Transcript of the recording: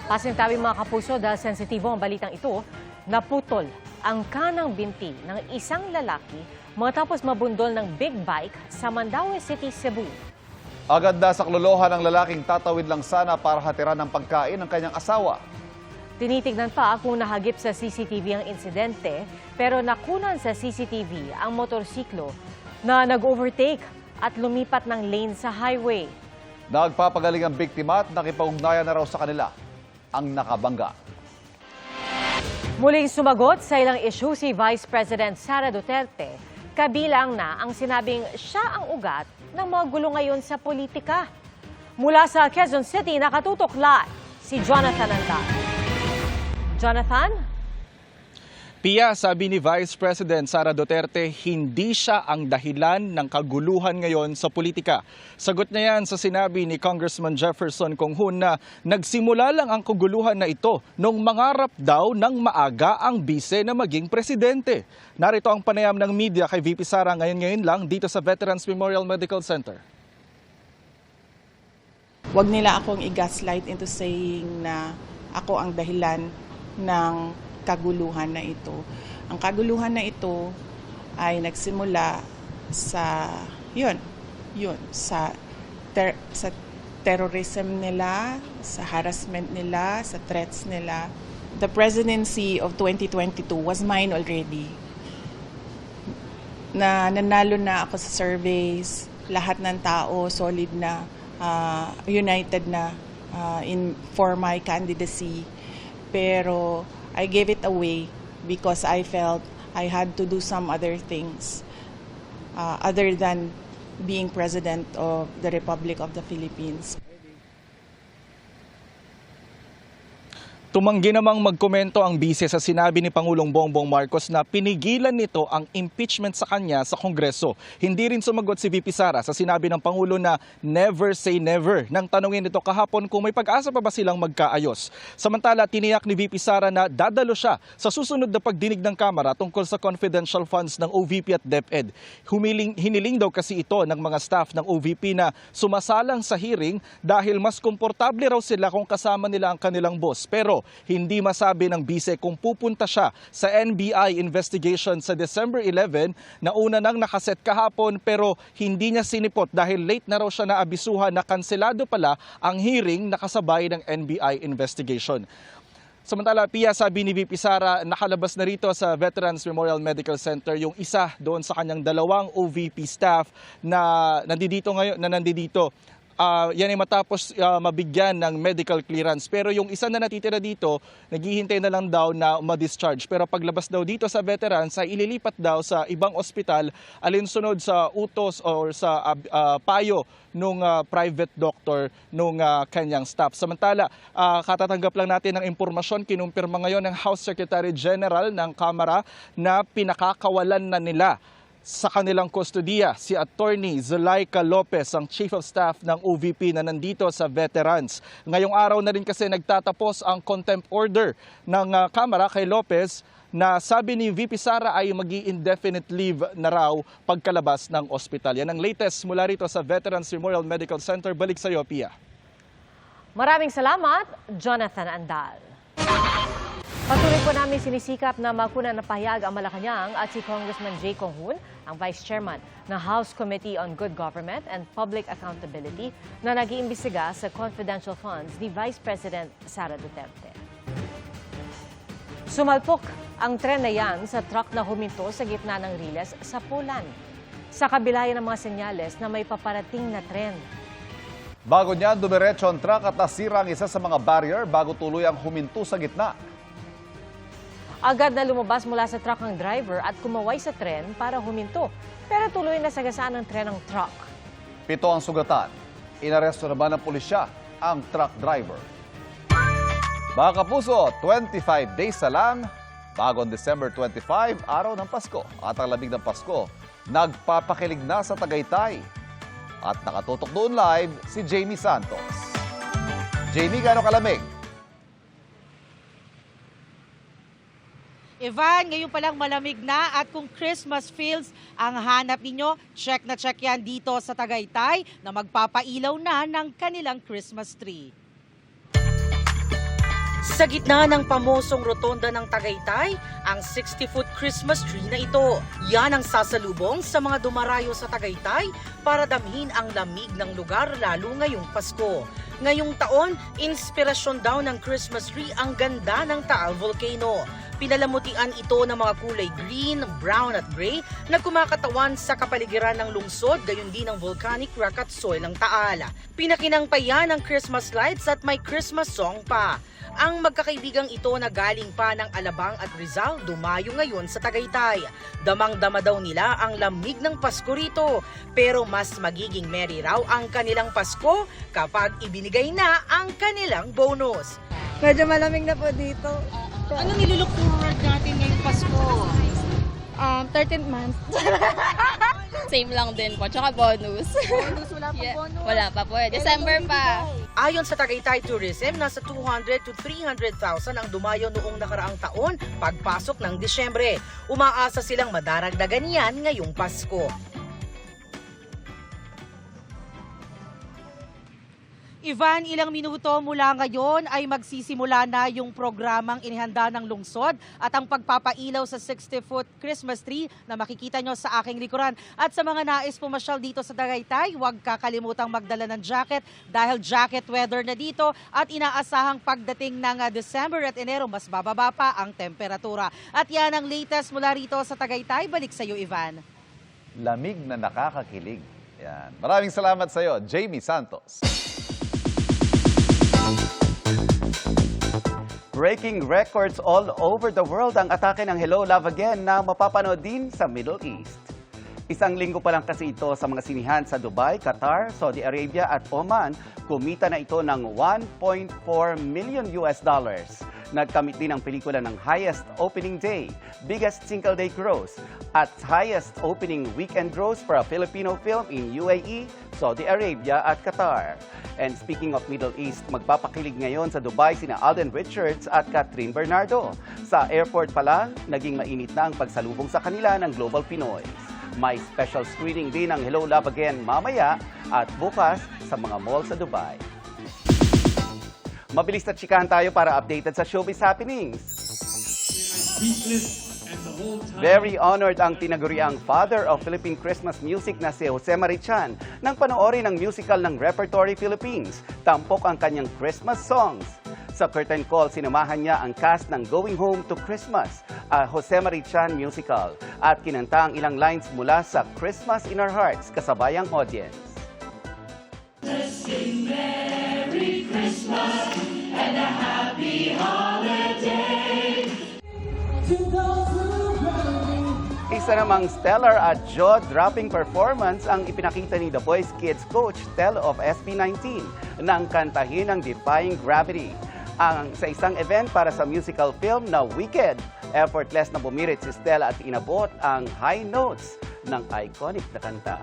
Pasintawing mga kapuso dahil sensitibo ang balitang ito, naputol ang kanang binti ng isang lalaki matapos mabundol ng big bike sa Mandaue City, Cebu. Agad na saklolohan ng lalaking tatawid lang sana para hatiran ng pagkain ng kanyang asawa. Tinitignan pa kung nahagip sa CCTV ang insidente, pero nakunan sa CCTV ang motorsiklo na nag-overtake at lumipat ng lane sa highway. Nagpapagaling ang biktima at nakipag-ugnayan na raw sa kanila ang nakabangga. Muling sumagot sa ilang issue si Vice President Sara Duterte, kabilang na ang sinabing siya ang ugat ng mga gulo ngayon sa politika. Mula sa Quezon City, nakatutok live si Jonathan Andal. Jonathan? Pia, sabi ni Vice President Sara Duterte, hindi siya ang dahilan ng kaguluhan ngayon sa politika. Sagot niya yan sa sinabi ni Congressman Jefferson Conghun na nagsimula lang ang kaguluhan na ito nung mangarap daw ng maaga ang bise na maging presidente. Narito ang panayam ng media kay VP Sara ngayon lang dito sa Veterans Memorial Medical Center. Huwag nila akong i-gaslight into saying na ako ang dahilan ng kaguluhan na ito. Ang kaguluhan na ito ay nagsimula sa sa terrorism nila, sa harassment nila, sa threats nila. The presidency of 2022 was mine already. Nanalo na ako sa surveys, lahat ng tao solid na united na for my candidacy. Pero I gave it away because I felt I had to do some other things other than being President of the Republic of the Philippines. Tumanggi namang magkomento ang bise sa sinabi ni Pangulong Bongbong Marcos na pinigilan nito ang impeachment sa kanya sa Kongreso. Hindi rin sumagot si VP Sara sa sinabi ng Pangulo na never say never nang tanungin nito kahapon kung may pag-asa pa ba silang magkaayos. Samantala, tiniyak ni VP Sara na dadalo siya sa susunod na pagdinig ng Kamara tungkol sa confidential funds ng OVP at DepEd. Hiniling daw kasi ito ng mga staff ng OVP na sumasalang sa hearing dahil mas komportable raw sila kung kasama nila ang kanilang boss. Pero hindi masabi ng bise kung pupunta siya sa NBI investigation sa December 11 na una nang nakaset kahapon pero hindi niya sinipot dahil late na raw siya naabisuhan na kanselado pala ang hearing na kasabay ng NBI investigation. Samantala, Pia, sabi ni VP Sara, nakalabas na rito sa Veterans Memorial Medical Center yung isa doon sa kanyang dalawang OVP staff na nandito ngayon, yan ay matapos mabigyan ng medical clearance. Pero yung isa na natitira dito, naghihintay na lang daw na ma-discharge. Pero paglabas daw dito sa veterans, ay ililipat daw sa ibang ospital alinsunod sa utos o sa payo nung private doctor nung kanyang staff. Samantala, katatanggap lang natin ng impormasyon, kinumpirma ngayon ng House Secretary General ng Kamara na pinakakawalan na nila sa kanilang kustodiya si Attorney Zulaika Lopez, ang Chief of Staff ng OVP na nandito sa veterans. Ngayong araw na rin kasi nagtatapos ang contempt order ng Kamara kay Lopez na sabi ni VP Sara ay mag-i-indefinite leave na raw pagkalabas ng ospital. Yan ang latest mula rito sa Veterans Memorial Medical Center. Balik sa iyo, Pia. Maraming salamat, Jonathan Andal. Patuloy po namin sinisikap na makunan na pahayag ang Malacanang at si Congressman Jay Conghun, ang Vice Chairman ng House Committee on Good Government and Public Accountability na nag-iimbestiga sa confidential funds ni Vice President Sara Duterte. Sumalpok ang tren na yan sa truck na huminto sa gitna ng Riles sa Poland. Sa kabila yan ng mga senyales na may paparating na tren. Bago niya, dumiretso ang truck at nasira ang isa sa mga barrier bago tuloy ang huminto sa gitna. Agad na lumabas mula sa truck ang driver at kumaway sa tren para huminto. Pero tuloy na sagasaan ng tren ang truck. 7 ang sugatan. Inaresto naman ng pulisya ang truck driver. Mga kapuso, 25 days na lang bago ang December 25, araw ng Pasko. At ang lamig ng Pasko, nagpapakilig na sa Tagaytay. At nakatutok doon live si Jamie Santos. Jamie, gaano kalamig? Ivan, ngayon palang malamig na at kung Christmas feels ang hanap ninyo, check na check yan dito sa Tagaytay na magpapailaw na ng kanilang Christmas tree. Sa gitna ng pamosong rotonda ng Tagaytay, ang 60-foot Christmas tree na ito. Yan ang sasalubong sa mga dumarayo sa Tagaytay para damhin ang lamig ng lugar lalo ngayong Pasko. Ngayong taon, inspirasyon daw ng Christmas tree ang ganda ng Taal Volcano. Pinalamutian ito ng mga kulay green, brown at gray na kumakatawan sa kapaligiran ng lungsod, gayon din ang volcanic rock at soil ng Taal. Pinakinang pa yan ng Christmas lights at may Christmas song pa. Ang magkakaibigang ito na galing pa ng Alabang at Rizal dumayo ngayon sa Tagaytay. Damang-dama daw nila ang lamig ng Pasko rito, pero mas magiging merry raw ang kanilang Pasko kapag ibinigay na ang kanilang bonus. Medyo malamig na po dito. Ano nilulook forward natin ngayong Pasko? 13th month. Same lang din po, tsaka bonus. Bonus, wala pang bonus? Wala pa po, December pa. Ayon sa Tagaytay Tourism, nasa 200 to 300,000 ang dumayo noong nakaraang taon pagpasok ng Disyembre. Umaasa silang madaragdagan yan ngayong Pasko. Ivan, ilang minuto mula ngayon ay magsisimula na yung programang inihanda ng lungsod at ang pagpapailaw sa 60-foot Christmas tree na makikita nyo sa aking likuran. At sa mga nais pumasyal dito sa Tagaytay, huwag kakalimutang magdala ng jacket dahil jacket weather na dito at inaasahang pagdating ng December at Enero, mas bababa pa ang temperatura. At yan ang latest mula rito sa Tagaytay. Balik sa iyo, Ivan. Lamig na nakakakilig. Yan. Maraming salamat sa iyo, Jamie Santos. Breaking records all over the world ang atake ng Hello Love Again na mapapanood din sa Middle East. Isang linggo pa lang kasi ito sa mga sinihan sa Dubai, Qatar, Saudi Arabia at Oman. Kumita na ito ng $1.4 million. Nagkamit din ang pelikula ng highest opening day, biggest single day gross, at highest opening weekend gross for a Filipino film in UAE, Saudi Arabia at Qatar. And speaking of Middle East, magpapakilig ngayon sa Dubai sina Alden Richards at Catherine Bernardo. Sa airport pala, naging mainit na ang pagsalubong sa kanila ng Global Pinoy. May special screening din ng Hello Love Again mamaya at bukas sa mga mall sa Dubai. Mabilis na chikahan tayo para updated sa showbiz happenings. Very honored ang tinaguriang father of Philippine Christmas music na si Jose Marichan nang panoorin ang musical ng Repertory Philippines. Tampok ang kanyang Christmas songs. Sa curtain call, sinamahan niya ang cast ng Going Home to Christmas, a Jose Marichan musical, at kinanta ang ilang lines mula sa Christmas in Our Hearts kasabay ang audience. Let's sing Merry Christmas and a Happy Holiday to those who Isa namang stellar at jaw-dropping performance ang ipinakita ni The Voice Kids coach Tel of SB19 nang kantahin ang Defying Gravity. Sa isang event para sa musical film na Wicked, effortless na bumirit si Stella at inabot ang high notes ng iconic na kanta.